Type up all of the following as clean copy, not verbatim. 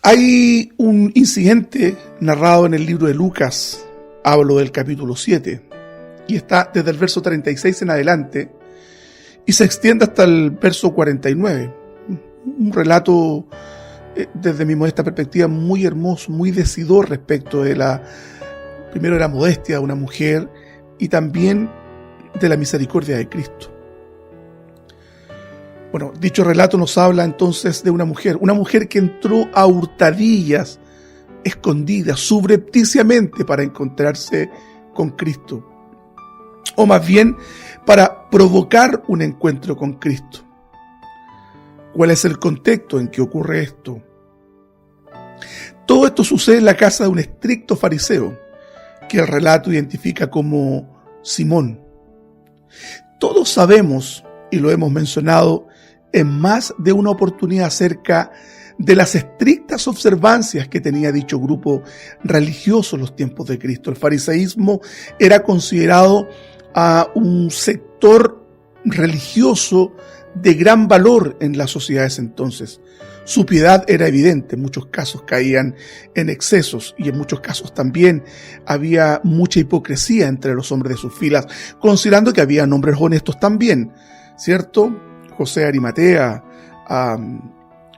Hay un incidente narrado en el libro de Lucas, hablo del capítulo 7, y está desde el verso 36 en adelante, y se extiende hasta el verso 49. Un relato, desde mi modesta perspectiva, muy hermoso, muy decidor respecto de primero de la modestia de una mujer y también de la misericordia de Cristo. Bueno, dicho relato nos habla entonces de una mujer que entró a hurtadillas, escondida, subrepticiamente para encontrarse con Cristo, o más bien para provocar un encuentro con Cristo. ¿Cuál es el contexto en que ocurre esto? Todo esto sucede en la casa de un estricto fariseo, que el relato identifica como Simón. Todos sabemos, y lo hemos mencionado en más de una oportunidad, acerca de las estrictas observancias que tenía dicho grupo religioso en los tiempos de Cristo. El fariseísmo era considerado a un sector religioso de gran valor en las sociedades entonces. Su piedad era evidente, en muchos casos caían en excesos y en muchos casos también había mucha hipocresía entre los hombres de sus filas, considerando que había hombres honestos también, ¿cierto? José de Arimatea,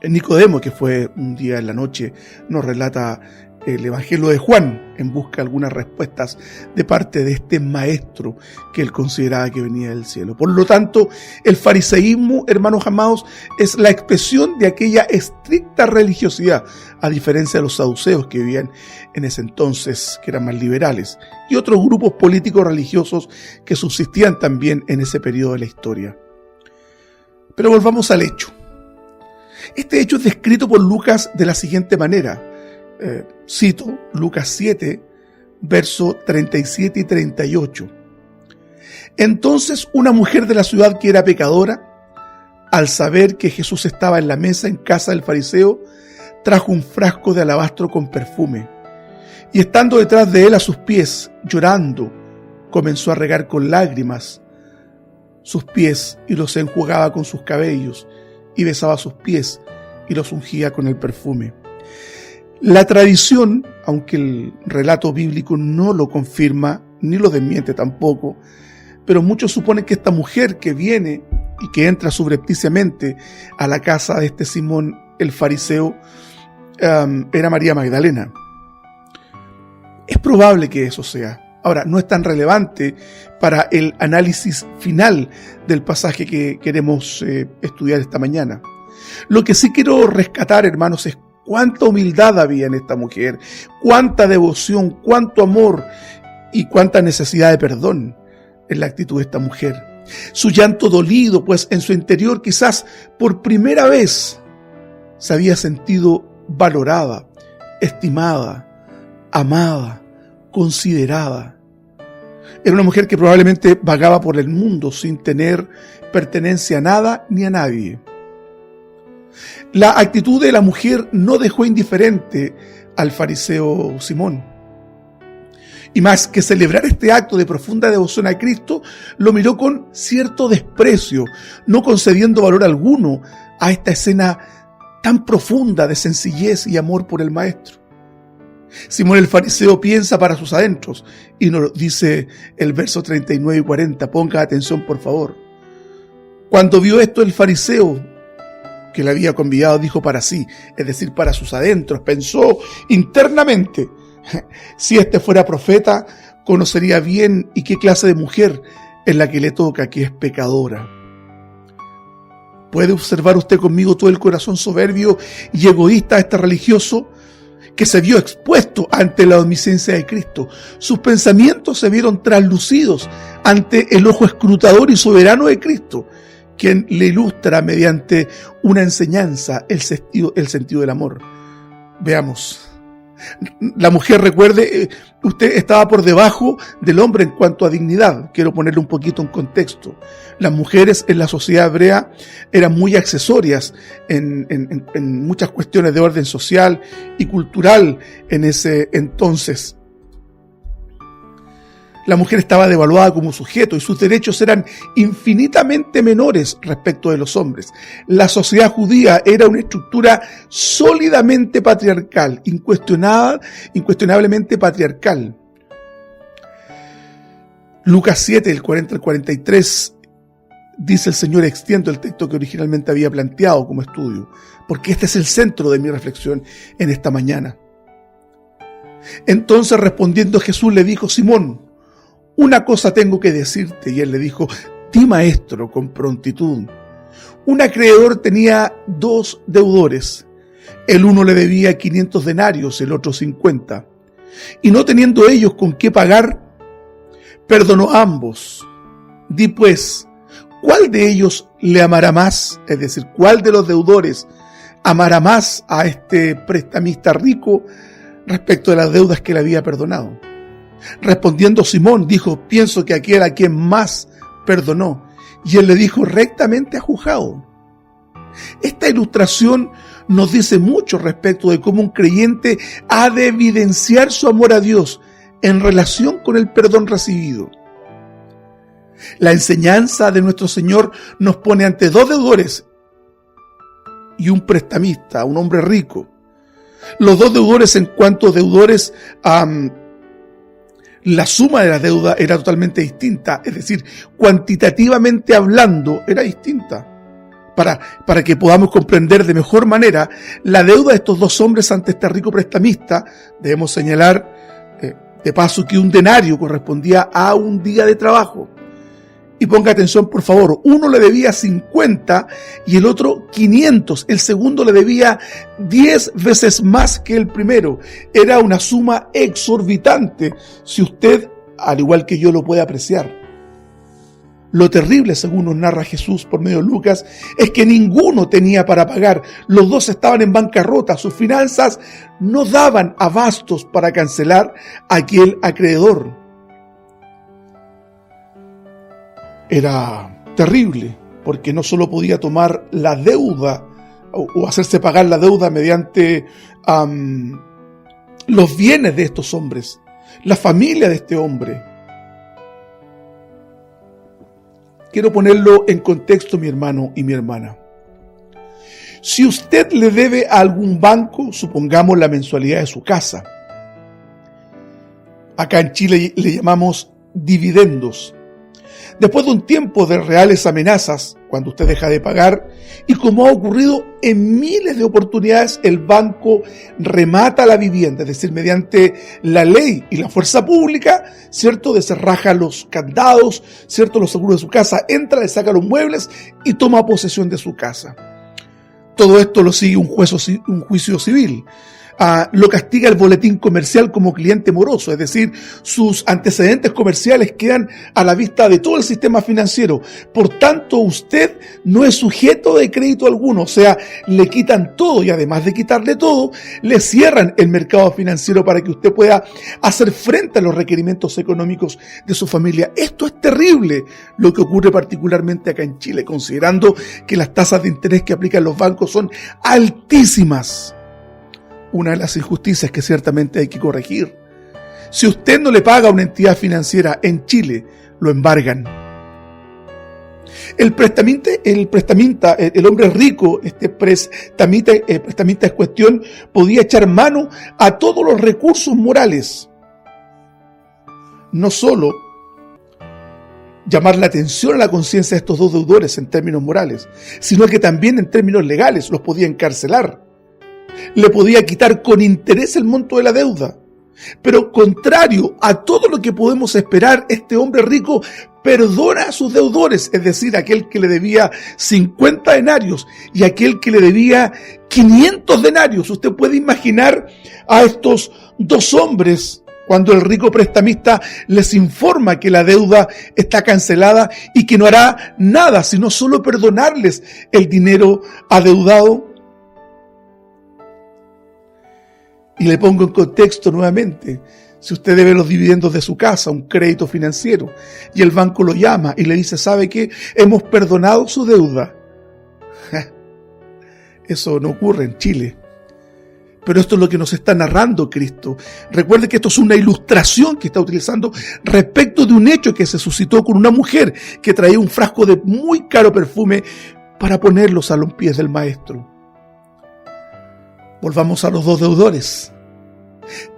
Nicodemo, que fue un día en la noche, nos relata el Evangelio de Juan en busca de algunas respuestas de parte de este maestro que él consideraba que venía del cielo. Por lo tanto, el fariseísmo, hermanos amados, es la expresión de aquella estricta religiosidad, a diferencia de los saduceos que vivían en ese entonces, que eran más liberales, y otros grupos políticos religiosos que subsistían también en ese periodo de la historia. Pero volvamos al hecho. Este hecho es descrito por Lucas de la siguiente manera. Cito Lucas 7, versos 37 y 38. Entonces una mujer de la ciudad que era pecadora, al saber que Jesús estaba en la mesa en casa del fariseo, trajo un frasco de alabastro con perfume, y estando detrás de él a sus pies, llorando, comenzó a regar con lágrimas sus pies y los enjugaba con sus cabellos, y besaba sus pies y los ungía con el perfume. La tradición, aunque el relato bíblico no lo confirma, ni lo desmiente tampoco, pero muchos suponen que esta mujer que viene y que entra subrepticiamente a la casa de este Simón el fariseo, era María Magdalena. Es probable que eso sea. Ahora, no es tan relevante para el análisis final del pasaje que queremos estudiar esta mañana. Lo que sí quiero rescatar, hermanos, es cuánta humildad había en esta mujer, cuánta devoción, cuánto amor y cuánta necesidad de perdón en la actitud de esta mujer. Su llanto dolido, pues en su interior quizás por primera vez se había sentido valorada, estimada, amada, considerada. Era una mujer que probablemente vagaba por el mundo sin tener pertenencia a nada ni a nadie. La actitud de la mujer no dejó indiferente al fariseo Simón. Y más que celebrar este acto de profunda devoción a Cristo, lo miró con cierto desprecio, no concediendo valor alguno a esta escena tan profunda de sencillez y amor por el Maestro. Simón el fariseo piensa para sus adentros, y nos dice el verso 39 y 40, ponga atención por favor. Cuando vio esto el fariseo que le había convidado dijo para sí, es decir, para sus adentros, pensó internamente, si este fuera profeta, conocería bien y qué clase de mujer es la que le toca, que es pecadora. ¿Puede observar usted conmigo todo el corazón soberbio y egoísta de este religioso que se vio expuesto ante la omnisciencia de Cristo? Sus pensamientos se vieron traslucidos ante el ojo escrutador y soberano de Cristo, quien le ilustra mediante una enseñanza el sentido del amor. Veamos. La mujer, recuerde, usted estaba por debajo del hombre en cuanto a dignidad. Quiero ponerle un poquito en contexto. Las mujeres en la sociedad hebrea eran muy accesorias en muchas cuestiones de orden social y cultural en ese entonces. La mujer estaba devaluada como sujeto y sus derechos eran infinitamente menores respecto de los hombres. La sociedad judía era una estructura sólidamente patriarcal, incuestionablemente patriarcal. Lucas 7, el 40 al 43, dice el Señor, extiendo el texto que originalmente había planteado como estudio, porque este es el centro de mi reflexión en esta mañana. Entonces respondiendo Jesús le dijo: Simón, una cosa tengo que decirte. Y él le dijo: di, maestro, con prontitud. Un acreedor tenía 2 deudores. El uno le debía 500 denarios, el otro 50. Y no teniendo ellos con qué pagar, perdonó a ambos. Di pues, ¿cuál de ellos le amará más? Es decir, ¿cuál de los deudores amará más a este prestamista rico respecto de las deudas que le había perdonado? Respondiendo Simón, dijo: pienso que aquel a quien más perdonó. Y él le dijo: rectamente has juzgado. Esta ilustración nos dice mucho respecto de cómo un creyente ha de evidenciar su amor a Dios en relación con el perdón recibido. La enseñanza de nuestro Señor nos pone ante 2 deudores y un prestamista, un hombre rico. Los 2 deudores, en cuanto deudores, la suma de la deuda era totalmente distinta, es decir, cuantitativamente hablando era distinta. Para que podamos comprender de mejor manera la deuda de estos 2 hombres ante este rico prestamista, debemos señalar de paso que un denario correspondía a un día de trabajo. Y ponga atención, por favor, uno le debía 50 y el otro 500. El segundo le debía 10 veces más que el primero. Era una suma exorbitante, si usted, al igual que yo, lo puede apreciar. Lo terrible, según nos narra Jesús por medio de Lucas, es que ninguno tenía para pagar. Los 2 estaban en bancarrota. Sus finanzas no daban abastos para cancelar a aquel acreedor. Era terrible, porque no solo podía tomar la deuda o hacerse pagar la deuda mediante los bienes de estos hombres, la familia de este hombre. Quiero ponerlo en contexto, mi hermano y mi hermana. Si usted le debe a algún banco, supongamos la mensualidad de su casa, acá en Chile le llamamos dividendos. Después de un tiempo de reales amenazas, cuando usted deja de pagar, y como ha ocurrido en miles de oportunidades, el banco remata la vivienda, es decir, mediante la ley y la fuerza pública, ¿cierto? Descerraja los candados, ¿cierto? Los seguros de su casa, entra, le saca los muebles y toma posesión de su casa. Todo esto lo sigue un juicio civil. Lo castiga el boletín comercial como cliente moroso, es decir, sus antecedentes comerciales quedan a la vista de todo el sistema financiero. Por tanto, usted no es sujeto de crédito alguno, o sea, le quitan todo y además de quitarle todo, le cierran el mercado financiero para que usted pueda hacer frente a los requerimientos económicos de su familia. Esto es terrible, lo que ocurre particularmente acá en Chile, considerando que las tasas de interés que aplican los bancos son altísimas. Una de las injusticias que ciertamente hay que corregir. Si usted no le paga a una entidad financiera en Chile, lo embargan. El hombre rico, este prestamista en cuestión, podía echar mano a todos los recursos morales. No solo llamar la atención a la conciencia de estos 2 deudores en términos morales, sino que también en términos legales los podía encarcelar. Le podía quitar con interés el monto de la deuda. Pero contrario a todo lo que podemos esperar, este hombre rico perdona a sus deudores, es decir, aquel que le debía 50 denarios y aquel que le debía 500 denarios. Usted puede imaginar a estos 2 hombres cuando el rico prestamista les informa que la deuda está cancelada y que no hará nada sino solo perdonarles el dinero adeudado. Y le pongo en contexto nuevamente, si usted debe los dividendos de su casa, un crédito financiero, y el banco lo llama y le dice: ¿sabe qué? Hemos perdonado su deuda. Eso no ocurre en Chile. Pero esto es lo que nos está narrando Cristo. Recuerde que esto es una ilustración que está utilizando respecto de un hecho que se suscitó con una mujer que traía un frasco de muy caro perfume para ponerlos a los pies del maestro. Volvamos a los dos deudores.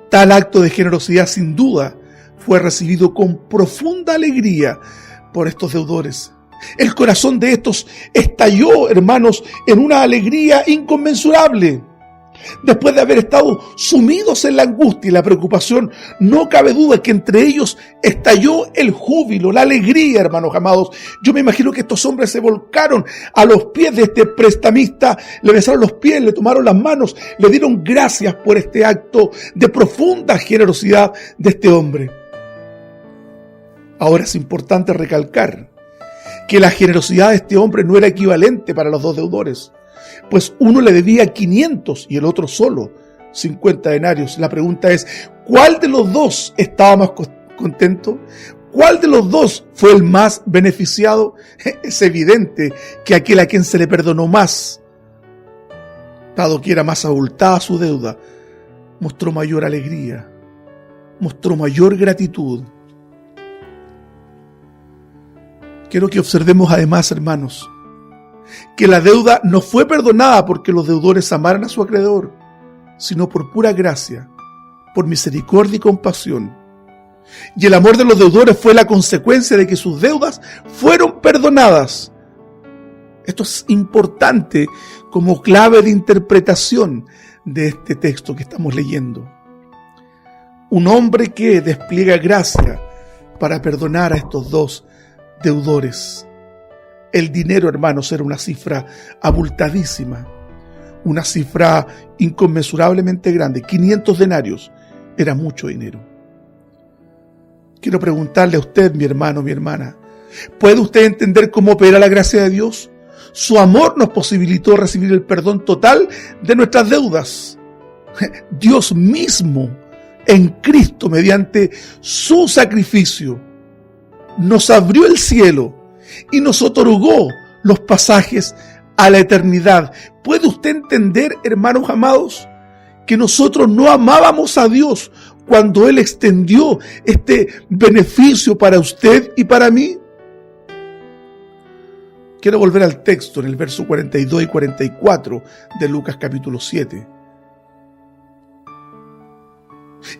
Tal acto de generosidad sin duda fue recibido con profunda alegría por estos deudores. El corazón de estos estalló, hermanos, en una alegría inconmensurable. Después de haber estado sumidos en la angustia y la preocupación, no cabe duda que entre ellos estalló el júbilo, la alegría, hermanos amados. Yo me imagino que estos hombres se volcaron a los pies de este prestamista, le besaron los pies, le tomaron las manos, le dieron gracias por este acto de profunda generosidad de este hombre. Ahora es importante recalcar que la generosidad de este hombre no era equivalente para los dos deudores, pues uno le debía 500 y el otro solo 50 denarios. La pregunta es, ¿cuál de los dos estaba más contento? ¿Cuál de los dos fue el más beneficiado? Es evidente que aquel a quien se le perdonó más, dado que era más abultada su deuda, mostró mayor alegría, mostró mayor gratitud. Quiero que observemos además, hermanos, que la deuda no fue perdonada porque los deudores amaran a su acreedor, sino por pura gracia, por misericordia y compasión. Y el amor de los deudores fue la consecuencia de que sus deudas fueron perdonadas. Esto es importante como clave de interpretación de este texto que estamos leyendo. Un hombre que despliega gracia para perdonar a estos dos deudores. El dinero, hermanos, era una cifra abultadísima, una cifra inconmensurablemente grande. 500 denarios era mucho dinero. Quiero preguntarle a usted, mi hermano, mi hermana, ¿puede usted entender cómo opera la gracia de Dios? Su amor nos posibilitó recibir el perdón total de nuestras deudas. Dios mismo, en Cristo, mediante su sacrificio, nos abrió el cielo y nos otorgó los pasajes a la eternidad. ¿Puede usted entender, hermanos amados, que nosotros no amábamos a Dios cuando Él extendió este beneficio para usted y para mí? Quiero volver al texto en el verso 42 y 44 de Lucas capítulo 7.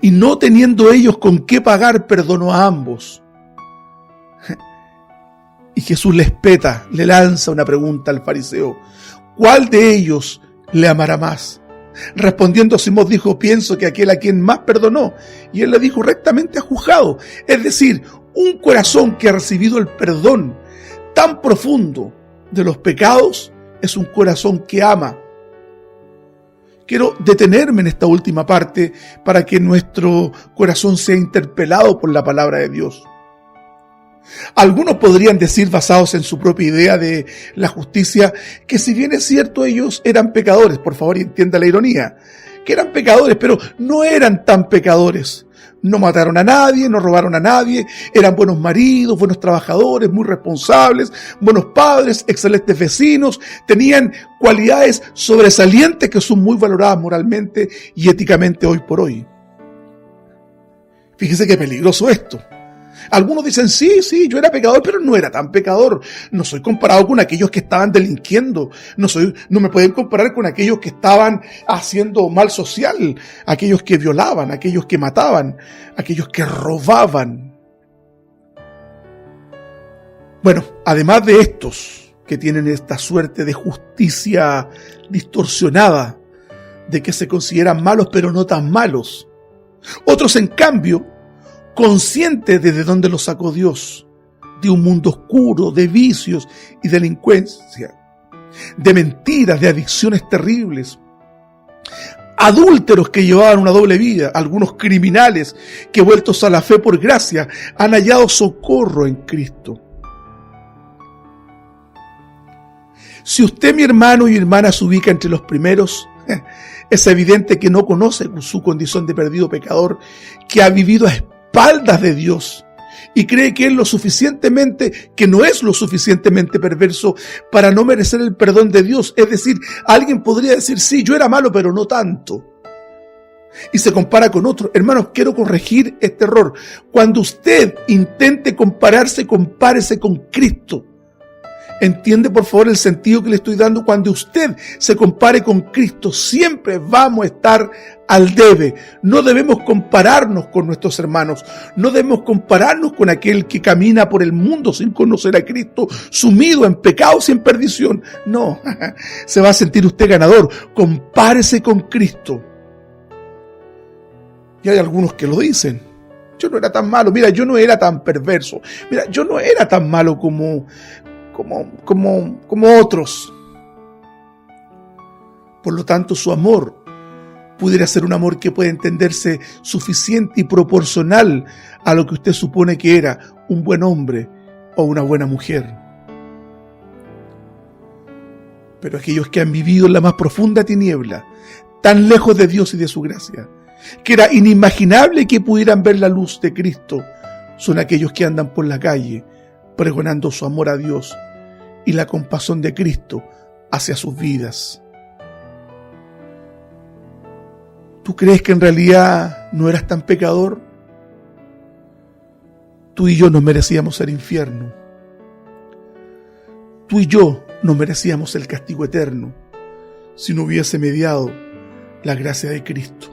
Y no teniendo ellos con qué pagar, perdonó a ambos. Y Jesús les peta, le lanza una pregunta al fariseo: ¿cuál de ellos le amará más? Respondiendo Simón dijo: pienso que aquel a quien más perdonó. Y él le dijo: rectamente has juzgado. Es decir, un corazón que ha recibido el perdón tan profundo de los pecados es un corazón que ama. Quiero detenerme en esta última parte para que nuestro corazón sea interpelado por la palabra de Dios. Algunos podrían decir, basados en su propia idea de la justicia, que si bien es cierto ellos eran pecadores, por favor entienda la ironía, que eran pecadores, pero no eran tan pecadores. No mataron a nadie, no robaron a nadie, eran buenos maridos, buenos trabajadores, muy responsables, buenos padres, excelentes vecinos, tenían cualidades sobresalientes que son muy valoradas moralmente y éticamente hoy por hoy. Fíjese qué peligroso esto. Algunos dicen, sí, yo era pecador, pero no era tan pecador. No soy comparado con aquellos que estaban delinquiendo. No me pueden comparar con aquellos que estaban haciendo mal social, aquellos que violaban, aquellos que mataban, aquellos que robaban. Bueno, además de estos que tienen esta suerte de justicia distorsionada, de que se consideran malos pero no tan malos, otros en cambio, conscientes de dónde los sacó Dios, de un mundo oscuro, de vicios y delincuencia, de mentiras, de adicciones terribles, adúlteros que llevaban una doble vida, algunos criminales que, vueltos a la fe por gracia, han hallado socorro en Cristo. Si usted, mi hermano y hermana, se ubica entre los primeros, es evidente que no conoce su condición de perdido pecador, que ha vivido a espaldas de Dios y cree que no es lo suficientemente perverso para no merecer el perdón de Dios. Es decir, alguien podría decir, sí, yo era malo, pero no tanto. y se compara con otro. Hermanos, quiero corregir este error. Cuando usted intente compararse, compárese con Cristo. Entiende por favor el sentido que le estoy dando. Cuando usted se compare con Cristo, siempre vamos a estar al debe. No debemos compararnos con nuestros hermanos. No debemos compararnos con aquel que camina por el mundo sin conocer a Cristo, sumido en pecados y en perdición. No, se va a sentir usted ganador. Compárese con Cristo. Y hay algunos que lo dicen. Yo no era tan malo. Mira, yo no era tan perverso. Mira, yo no era tan malo como otros. Por lo tanto, su amor pudiera ser un amor que puede entenderse suficiente y proporcional a lo que usted supone que era un buen hombre o una buena mujer. Pero aquellos que han vivido en la más profunda tiniebla, tan lejos de Dios y de su gracia, que era inimaginable que pudieran ver la luz de Cristo, son aquellos que andan por la calle pregonando su amor a Dios y la compasión de Cristo hacia sus vidas. ¿Tú crees que en realidad no eras tan pecador? Tú y yo no merecíamos el infierno. Tú y yo no merecíamos el castigo eterno si no hubiese mediado la gracia de Cristo.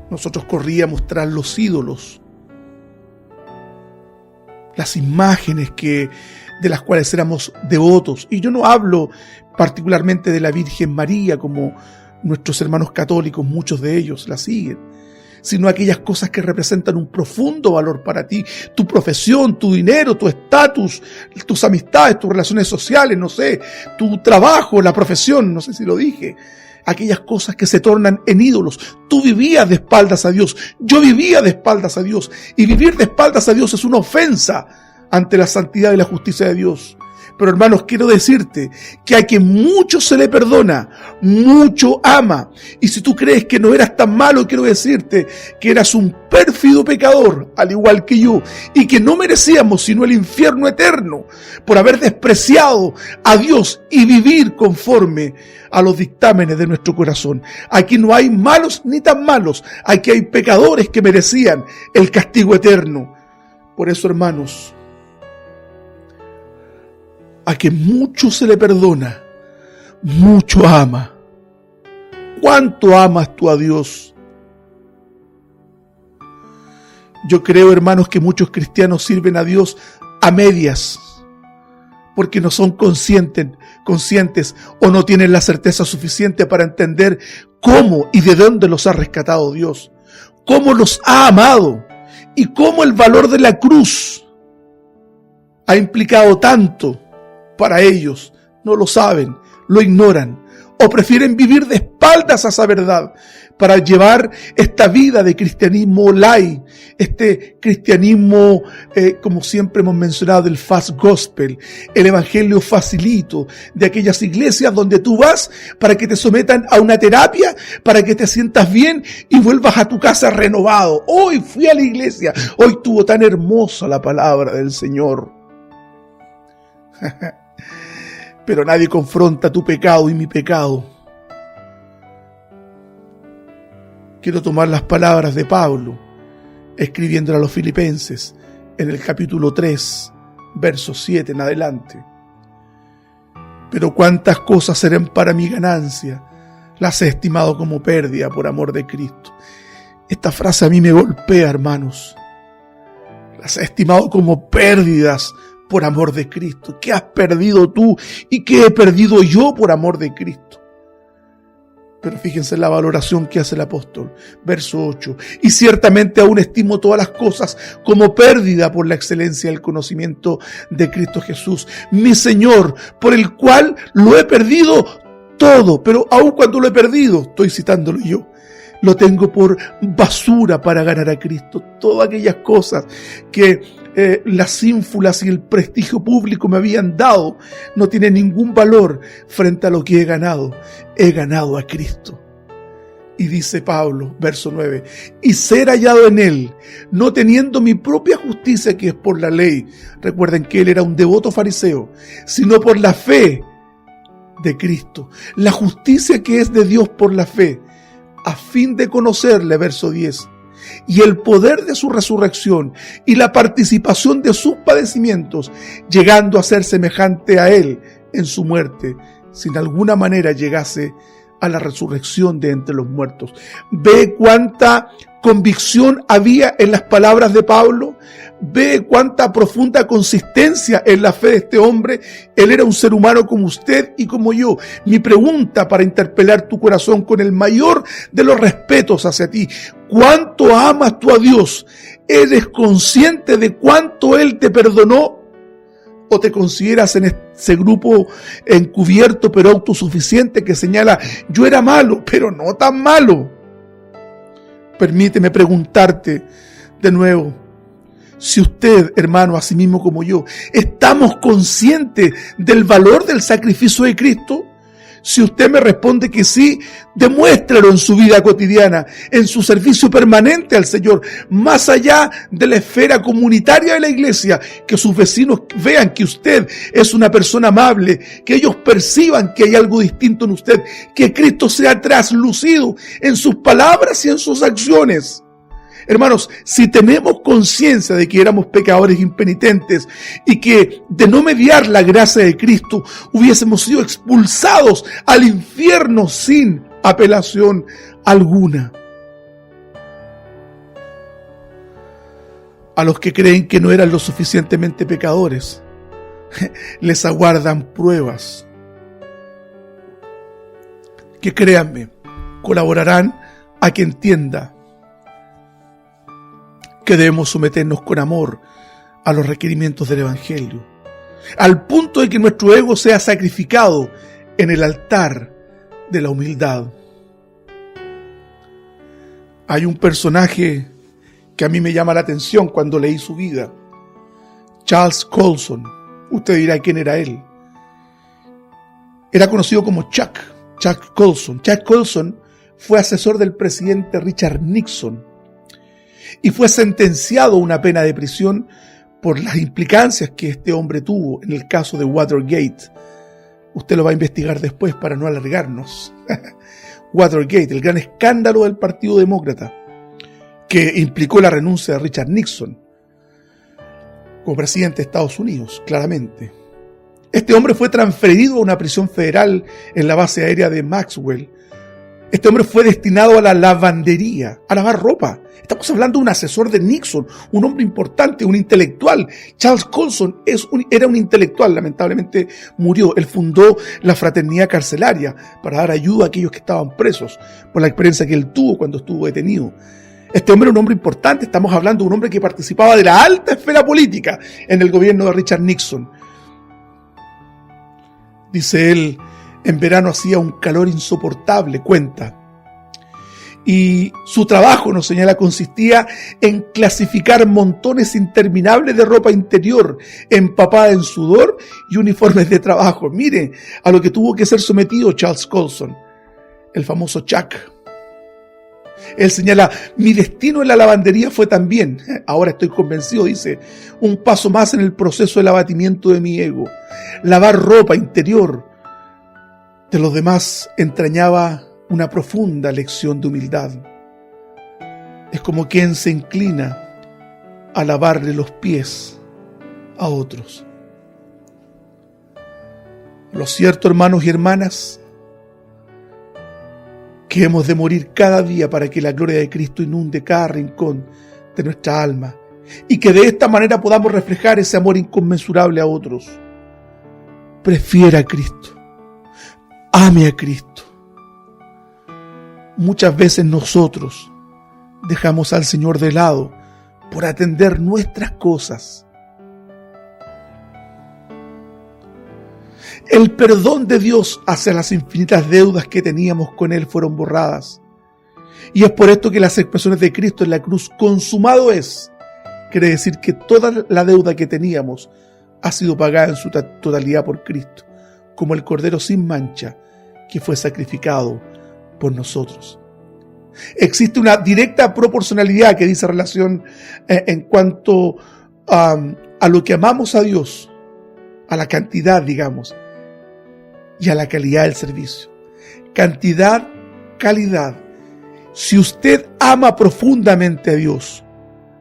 Nosotros corríamos tras los ídolos, las imágenes de las cuales éramos devotos. Y yo no hablo particularmente de la Virgen María, como nuestros hermanos católicos, muchos de ellos la siguen, sino aquellas cosas que representan un profundo valor para ti, tu profesión, tu dinero, tu estatus, tus amistades, tus relaciones sociales, no sé, tu trabajo, la profesión, no sé si lo dije. Aquellas cosas que se tornan en ídolos. Tú vivías de espaldas a Dios, yo vivía de espaldas a Dios, y vivir de espaldas a Dios es una ofensa ante la santidad y la justicia de Dios. Pero hermanos, quiero decirte que a quien mucho se le perdona, mucho ama. Y si tú crees que no eras tan malo, quiero decirte que eras un pérfido pecador, al igual que yo, y que no merecíamos sino el infierno eterno por haber despreciado a Dios y vivir conforme a los dictámenes de nuestro corazón. Aquí no hay malos ni tan malos, aquí hay pecadores que merecían el castigo eterno. Por eso, hermanos, a quien mucho se le perdona, mucho ama. ¿Cuánto amas tú a Dios? Yo creo, hermanos, que muchos cristianos sirven a Dios a medias, porque no son conscientes o no tienen la certeza suficiente para entender cómo y de dónde los ha rescatado Dios, cómo los ha amado y cómo el valor de la cruz ha implicado tanto para ellos. No lo saben, lo ignoran o prefieren vivir de espaldas a esa verdad para llevar esta vida de cristianismo light, este cristianismo, como siempre hemos mencionado, del fast gospel, el evangelio facilito, de aquellas iglesias donde tú vas para que te sometan a una terapia, para que te sientas bien y vuelvas a tu casa renovado. Hoy fui a la iglesia, hoy estuvo tan hermosa la palabra del Señor. Pero nadie confronta tu pecado y mi pecado. Quiero tomar las palabras de Pablo, escribiendo a los Filipenses, en el capítulo 3, verso 7 en adelante. Pero cuántas cosas serán para mi ganancia, las he estimado como pérdida por amor de Cristo. Esta frase a mí me golpea, hermanos. Las he estimado como pérdidas por amor de Cristo. ¿Qué has perdido tú y qué he perdido yo por amor de Cristo? Pero fíjense la valoración que hace el apóstol. Verso 8. Y ciertamente aún estimo todas las cosas como pérdida por la excelencia del conocimiento de Cristo Jesús, mi Señor, por el cual lo he perdido todo. Pero aún cuando lo he perdido, estoy citándolo yo, lo tengo por basura para ganar a Cristo. Todas aquellas cosas que las ínfulas y el prestigio público me habían dado no tienen ningún valor frente a lo que he ganado. He ganado a Cristo. Y dice Pablo, verso 9, y ser hallado en Él, no teniendo mi propia justicia que es por la ley. Recuerden que él era un devoto fariseo, sino por la fe de Cristo, la justicia que es de Dios por la fe, a fin de conocerle, verso 10, y el poder de su resurrección y la participación de sus padecimientos, llegando a ser semejante a él en su muerte, si en alguna manera llegase a la resurrección de entre los muertos. ¿Ve cuánta convicción había en las palabras de Pablo? ¿Ve cuánta profunda consistencia en la fe de este hombre? Él era un ser humano como usted y como yo. Mi pregunta para interpelar tu corazón con el mayor de los respetos hacia ti: ¿cuánto amas tú a Dios? ¿Eres consciente de cuánto Él te perdonó? ¿O te consideras en ese grupo encubierto pero autosuficiente que señala: yo era malo, pero no tan malo? Permíteme preguntarte de nuevo, si usted, hermano, así mismo como yo, ¿estamos conscientes del valor del sacrificio de Cristo? Si usted me responde que sí, demuéstralo en su vida cotidiana, en su servicio permanente al Señor, más allá de la esfera comunitaria de la iglesia, que sus vecinos vean que usted es una persona amable, que ellos perciban que hay algo distinto en usted, que Cristo sea traslucido en sus palabras y en sus acciones. Hermanos, si tenemos conciencia de que éramos pecadores impenitentes y que de no mediar la gracia de Cristo hubiésemos sido expulsados al infierno sin apelación alguna. A los que creen que no eran lo suficientemente pecadores, les aguardan pruebas que, créanme, colaborarán a que entienda que debemos someternos con amor a los requerimientos del Evangelio, al punto de que nuestro ego sea sacrificado en el altar de la humildad. Hay un personaje que a mí me llama la atención cuando leí su vida: Charles Colson. Usted dirá quién era él. Era conocido como Chuck Colson. Chuck Colson fue asesor del presidente Richard Nixon y fue sentenciado a una pena de prisión por las implicancias que este hombre tuvo en el caso de Watergate. Usted lo va a investigar después para no alargarnos. Watergate, el gran escándalo del Partido Demócrata, que implicó la renuncia de Richard Nixon como presidente de Estados Unidos, claramente. Este hombre fue transferido a una prisión federal en la base aérea de Maxwell. Este hombre fue destinado a la lavandería, a lavar ropa. Estamos hablando de un asesor de Nixon, un hombre importante, un intelectual. Charles Colson era un intelectual, lamentablemente murió. Él fundó la fraternidad carcelaria para dar ayuda a aquellos que estaban presos, por la experiencia que él tuvo cuando estuvo detenido. Este hombre era un hombre importante, estamos hablando de un hombre que participaba de la alta esfera política en el gobierno de Richard Nixon. Dice él: en verano hacía un calor insoportable, cuenta. Y su trabajo, nos señala, consistía en clasificar montones interminables de ropa interior, empapada en sudor y uniformes de trabajo. Mire a lo que tuvo que ser sometido Charles Colson, el famoso Chuck. Él señala: mi destino en la lavandería fue también, ahora estoy convencido, dice, un paso más en el proceso del abatimiento de mi ego. Lavar ropa interior de los demás entrañaba una profunda lección de humildad. Es como quien se inclina a lavarle los pies a otros. Lo cierto, hermanos y hermanas, que hemos de morir cada día para que la gloria de Cristo inunde cada rincón de nuestra alma y que de esta manera podamos reflejar ese amor inconmensurable a otros. Prefiera a Cristo. Ame a Cristo. Muchas veces nosotros dejamos al Señor de lado por atender nuestras cosas. El perdón de Dios hacia las infinitas deudas que teníamos con Él fueron borradas. Y es por esto que las expresiones de Cristo en la cruz, consumado es, quiere decir que toda la deuda que teníamos ha sido pagada en su totalidad por Cristo, como el Cordero sin mancha que fue sacrificado por nosotros. Existe una directa proporcionalidad que dice relación en cuanto a lo que amamos a Dios, a la cantidad, digamos, y a la calidad del servicio. Cantidad, calidad. Si usted ama profundamente a Dios,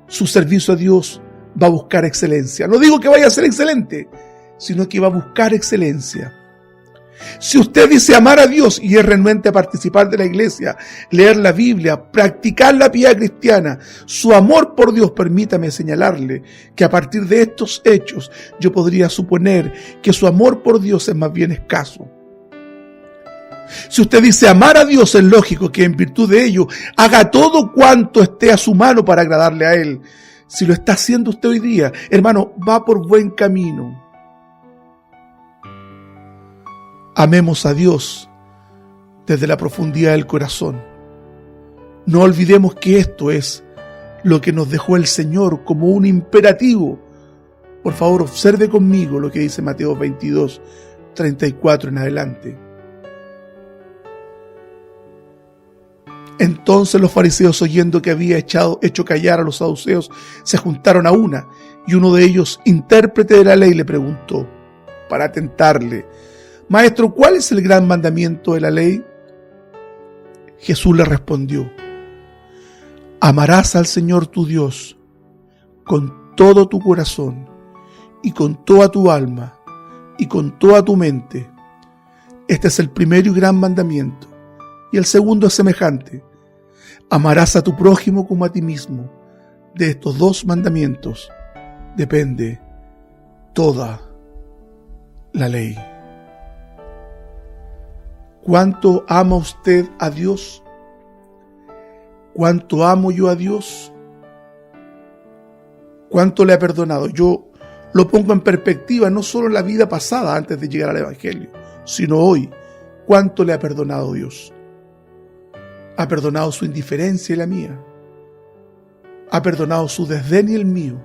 su servicio a Dios va a buscar excelencia. No digo que vaya a ser excelente, sino que va a buscar excelencia. Si usted dice amar a Dios y es renuente a participar de la iglesia, leer la Biblia, practicar la piedad cristiana, su amor por Dios, permítame señalarle que a partir de estos hechos yo podría suponer que su amor por Dios es más bien escaso. Si usted dice amar a Dios, es lógico que en virtud de ello haga todo cuanto esté a su mano para agradarle a Él. Si lo está haciendo usted hoy día, hermano, va por buen camino. Amemos a Dios desde la profundidad del corazón. No olvidemos que esto es lo que nos dejó el Señor como un imperativo. Por favor, observe conmigo lo que dice Mateo 22, 34 en adelante. Entonces los fariseos, oyendo que había hecho callar a los saduceos, se juntaron a una, y uno de ellos, intérprete de la ley, le preguntó, para tentarle: Maestro, ¿cuál es el gran mandamiento de la ley? Jesús le respondió: amarás al Señor tu Dios con todo tu corazón, y con toda tu alma, y con toda tu mente. Este es el primero y gran mandamiento. Y el segundo es semejante: amarás a tu prójimo como a ti mismo. De estos dos mandamientos depende toda la ley. ¿Cuánto ama usted a Dios? ¿Cuánto amo yo a Dios? ¿Cuánto le ha perdonado? Yo lo pongo en perspectiva, no solo en la vida pasada antes de llegar al Evangelio, sino hoy. ¿Cuánto le ha perdonado Dios? Ha perdonado su indiferencia y la mía. Ha perdonado su desdén y el mío.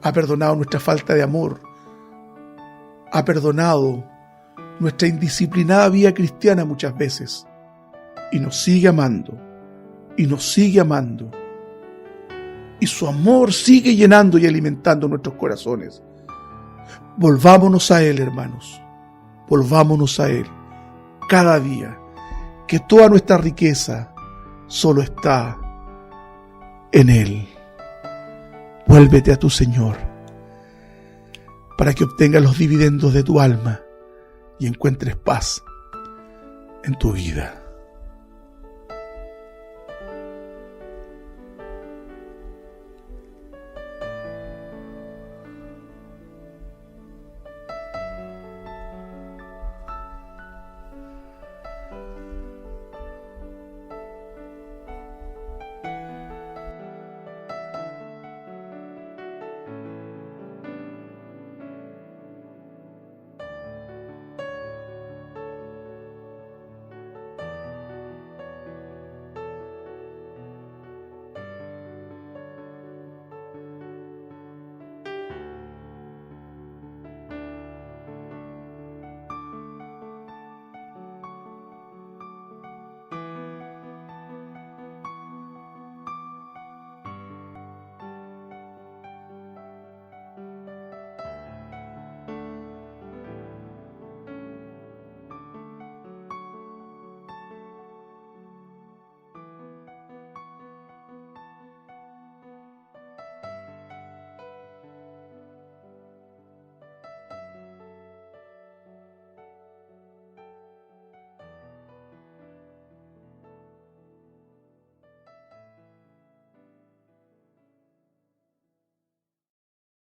Ha perdonado nuestra falta de amor. Ha perdonado nuestra indisciplinada vida cristiana muchas veces. Y nos sigue amando. Y nos sigue amando. Y su amor sigue llenando y alimentando nuestros corazones. Volvámonos a Él, hermanos. Volvámonos a Él. Cada día. Que toda nuestra riqueza solo está en Él. Vuélvete a tu Señor para que obtengas los dividendos de tu alma y encuentres paz en tu vida.